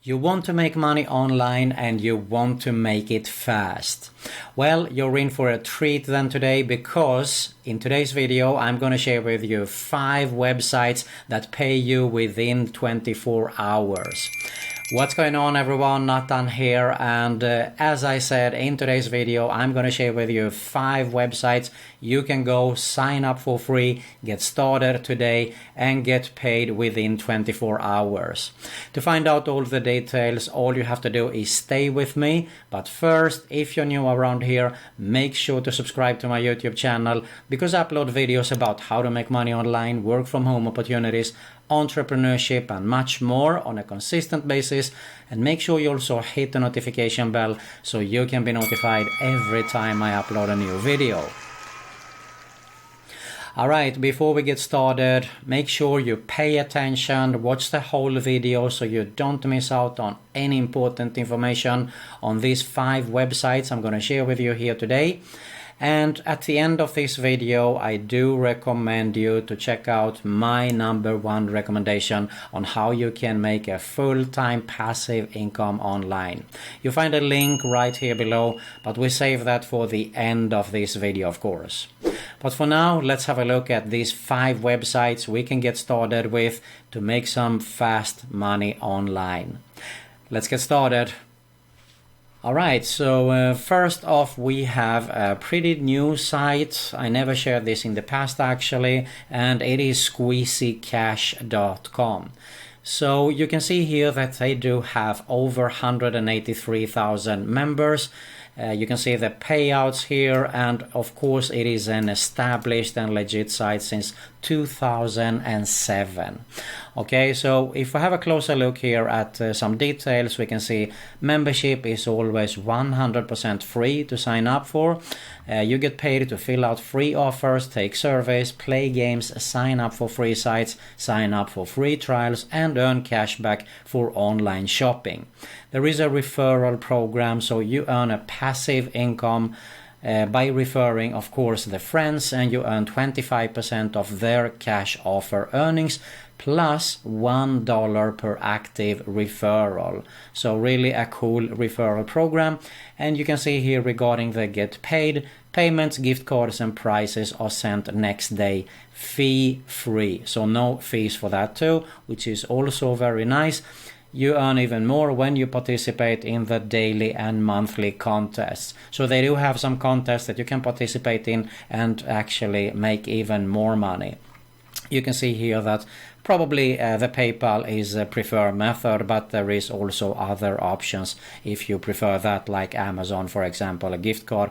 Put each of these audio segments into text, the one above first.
You want to make money online and you want to make it fast. Well, you're in for a treat then today, because in today's video I'm going to share with you 5 websites that pay you within 24 hours. What's going on, everyone? Nathan here, and as I said in today's video, I'm going to share with you 5 websites you can go sign up for free, get started today and get paid within 24 hours. To find out all the details, all you have to do is stay with me. But first, if you're new around here, make sure to subscribe to my YouTube channel, because I upload videos about how to make money online, work from home opportunities, entrepreneurship and much more on a consistent basis. And make sure you also hit the notification bell so you can be notified every time I upload a new video. Alright, before we get started, make sure you pay attention, watch the whole video so you don't miss out on any important information on these 5 websites I'm going to share with you here today. And at the end of this video, I do recommend you to check out my #1 recommendation on how you can make a full-time passive income online. You find a link right here below, but we save that for the end of this video, of course. But for now, let's have a look at these 5 websites we can get started with to make some fast money online. Let's get started. Alright, so first off we have a pretty new site. I never shared this in the past actually, and it is squeezycash.com. So you can see here that they do have over 183,000 members. You can see the payouts here, and of course it is an established and legit site since 2007. Okay, so if we have a closer look here at some details, we can see membership is always 100% free to sign up for. You get paid to fill out free offers, take surveys, play games, sign up for free sites, sign up for free trials and earn cash back for online shopping. There is a referral program, so you earn a passive income by referring, of course, the friends, and you earn 25% of their cash offer earnings plus $1 per active referral. So really a cool referral program. And you can see here regarding the get paid, payments, gift cards and prizes are sent next day fee free. So no fees for that too, which is also very nice. You earn even more when you participate in the daily and monthly contests. So they do have some contests that you can participate in and actually make even more money. You can see here that probably the PayPal is a preferred method, but there is also other options if you prefer that, like Amazon, for example, a gift card.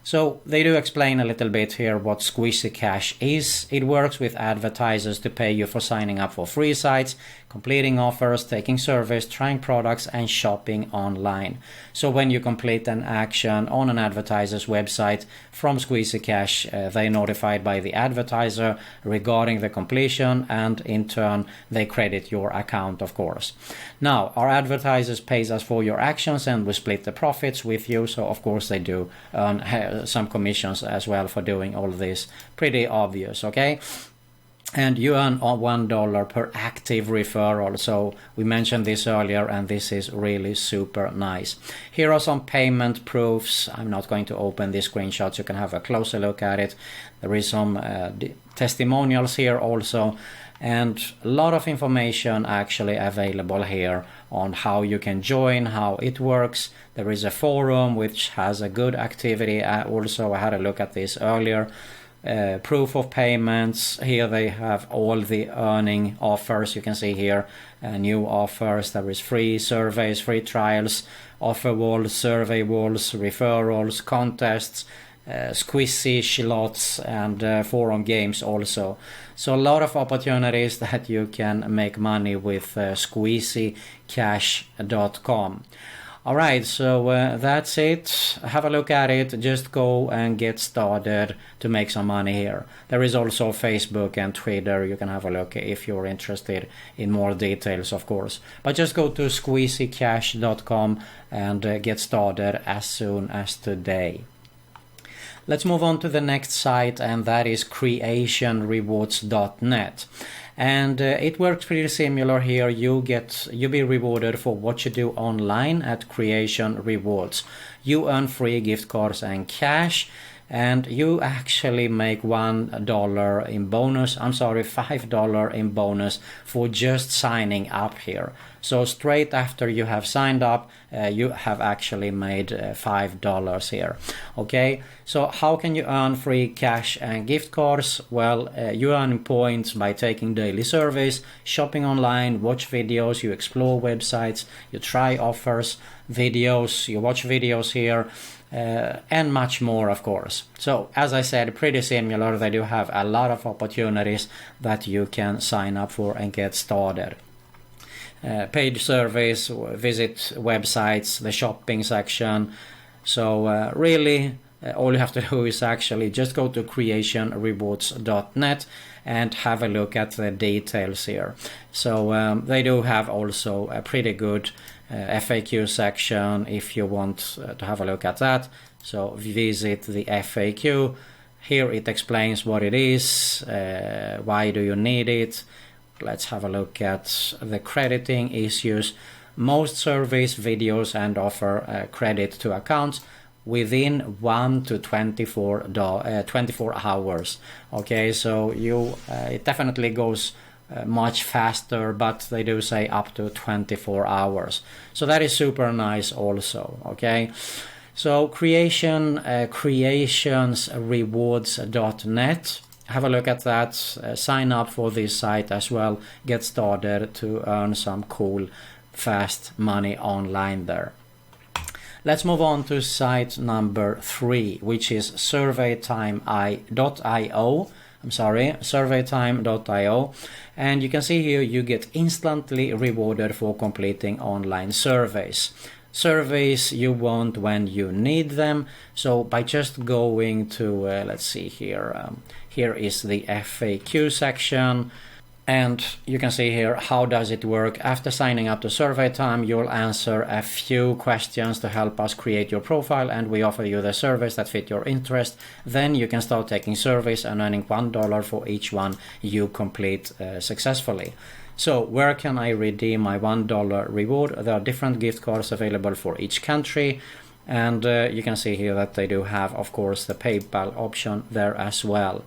So they do explain a little bit here what Squeezy Cash is. It works with advertisers to pay you for signing up for free sites, completing offers, taking surveys, trying products and shopping online. So when you complete an action on an advertiser's website from Squeezy Cash, they are notified by the advertiser regarding the completion, and in turn they credit your account, of course. Now, our advertisers pays us for your actions and we split the profits with you, so of course they do earn some commissions as well for doing all this. Pretty obvious, okay? And you earn $1 per active referral. So we mentioned this earlier, and this is really super nice. Here are some payment proofs. I'm not going to open these screenshots. You can have a closer look at it. There is some testimonials here also, and a lot of information actually available here on how you can join, how it works. There is a forum which has a good activity. Also, I had a look at this earlier. Proof of payments. Here they have all the earning offers. You can see here new offers. There is free surveys, free trials, offer walls, survey walls, referrals, contests, squeezy slots and forum games also. So a lot of opportunities that you can make money with squeezycash.com. Alright, so that's it. Have a look at it. Just go and get started to make some money here. There is also Facebook and Twitter. You can have a look if you're interested in more details, of course. But just go to squeezycash.com and get started as soon as today. Let's move on to the next site, and that is creationrewards.net. And it works pretty similar here. You'll be rewarded for what you do online at Creation Rewards. You earn free gift cards and cash, and you actually make $1 in bonus. I'm sorry, $5 in bonus for just signing up here. So straight after you have signed up, you have actually made $5 here. Okay, so how can you earn free cash and gift cards? Well, you earn points by taking daily surveys, shopping online, watch videos, you explore websites, you try offers, videos, you watch videos here, and much more, of course. So as I said, pretty similar. They do have a lot of opportunities that you can sign up for and get started. Paid surveys, visit websites, the shopping section. So really all you have to do is actually just go to creationrewards.net and have a look at the details here. So they do have also a pretty good FAQ section if you want to have a look at that. So visit the FAQ. Here it explains what it is, why do you need it. Let's have a look at the crediting issues. Most surveys, videos, and offer credit to accounts within 1 to 24 hours. Okay, so it definitely goes much faster, but they do say up to 24 hours. So that is super nice also. Okay, so creationsrewards.net. Have a look at that, sign up for this site as well, get started to earn some cool fast money online there. Let's move on to site number 3, which is surveytime.io. surveytime.io, and you can see here you get instantly rewarded for completing online surveys. Surveys you want when you need them. So by just going to let's see here, here is the FAQ section, and you can see here how does it work. After signing up to Survey Time, you'll answer a few questions to help us create your profile, and we offer you the surveys that fit your interest. Then you can start taking surveys and earning $1 for each one you complete successfully. So where can I redeem my $1 reward? There are different gift cards available for each country, and you can see here that they do have, of course, the PayPal option there as well.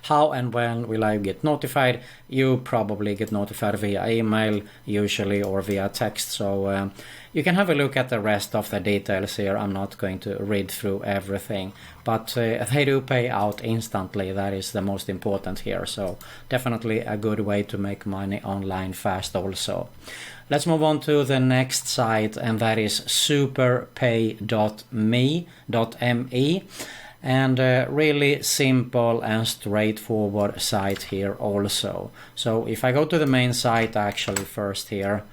How and when will I get notified? You probably get notified via email usually, or via text. So you can have a look at the rest of the details here. I'm not going to read through everything, but they do pay out instantly. That is the most important here. So definitely a good way to make money online fast also. Let's move on to the next site, and that is SuperPay.me. And really simple and straightforward site here also. So if I go to the main site actually first here,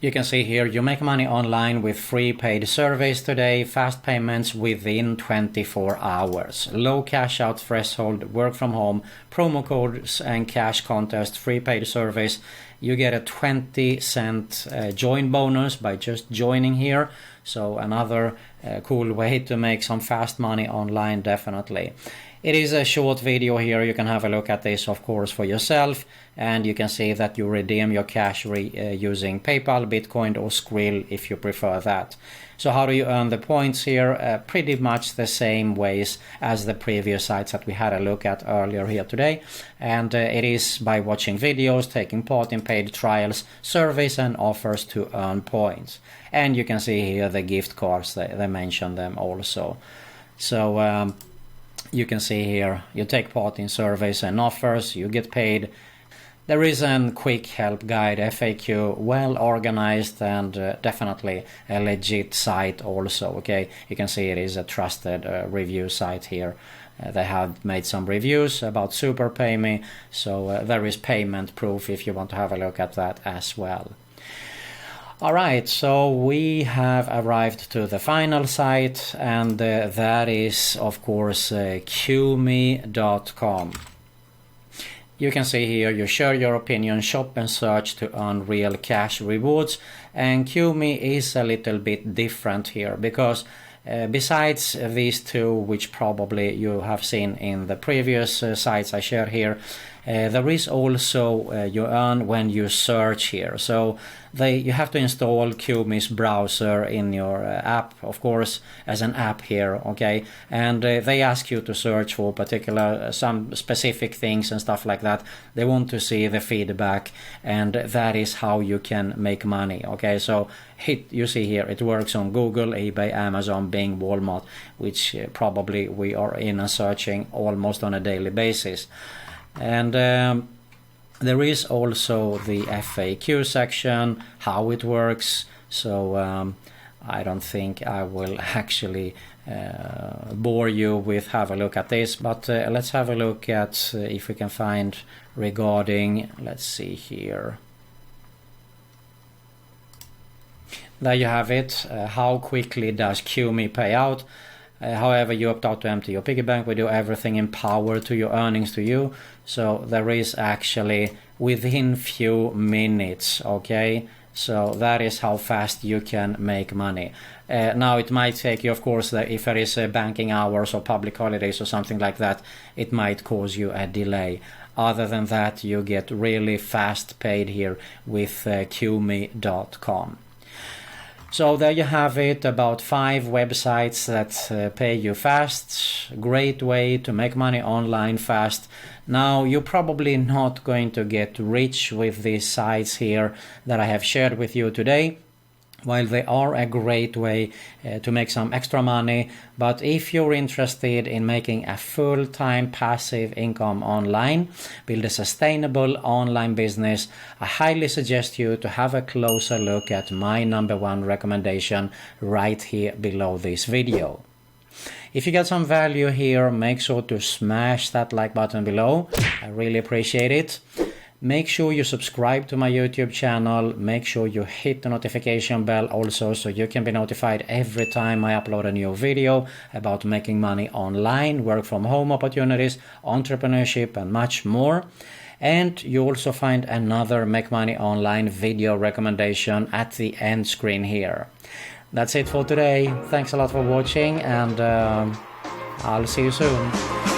you can see here you make money online with free paid surveys today, fast payments within 24 hours, low cash out threshold, work from home, promo codes and cash contest, free paid surveys. You get a 20-cent join bonus by just joining here. So another cool way to make some fast money online, definitely. It is a short video here. You can have a look at this, of course, for yourself. And you can see that you redeem your cash using PayPal, Bitcoin, or Skrill if you prefer that. So how do you earn the points here? Pretty much the same ways as the previous sites that we had a look at earlier here today. And it is by watching videos, taking part in paid trials, surveys and offers to earn points. And you can see here the gift cards, they mention them also. So you can see here you take part in surveys and offers, you get paid. There is a quick help guide, FAQ, well organized, and definitely a legit site also. Okay, you can see it is a trusted review site here. They have made some reviews about SuperPayMe, so there is payment proof if you want to have a look at that as well. Alright, so we have arrived to the final site, and that is of course CueMe.com. You can see here you share your opinion, shop and search to earn real cash rewards, and CueMe is a little bit different here because besides these two, which probably you have seen in the previous sites I shared here, there is also you earn when you search here. So you have to install CueMe's browser in your app, of course, as an app here, okay? And they ask you to search for particular, some specific things and stuff like that. They want to see the feedback, and that is how you can make money, okay? So you see here, it works on Google, eBay, Amazon, Bing, Walmart, which probably we are in and searching almost on a daily basis. And there is also the FAQ section, how it works. So I don't think I will actually bore you with have a look at this, but let's have a look at if we can find regarding, let's see here. There you have it. How quickly does CueMe pay out? However you opt out to empty your piggy bank, we do everything in power to your earnings to you. So there is actually within few minutes, okay? So that is how fast you can make money. Now it might take you, of course, if there is banking hours or public holidays or something like that, it might cause you a delay. Other than that, you get really fast paid here with CueMe.com. So there you have it, about 5 websites that pay you fast. Great way to make money online fast. Now you're probably not going to get rich with these sites here that I have shared with you today, while they are a great way to make some extra money. But if you're interested in making a full-time passive income online, build a sustainable online business, I highly suggest you to have a closer look at my #1 recommendation right here below this video. If you got some value here, make sure to smash that like button below. I really appreciate it. Make sure you subscribe to my YouTube channel. Make sure you hit the notification bell also, so you can be notified every time I upload a new video about making money online, work from home opportunities, entrepreneurship, and much more. And you also find another Make Money Online video recommendation at the end screen here. That's it for today. Thanks a lot for watching, and I'll see you soon.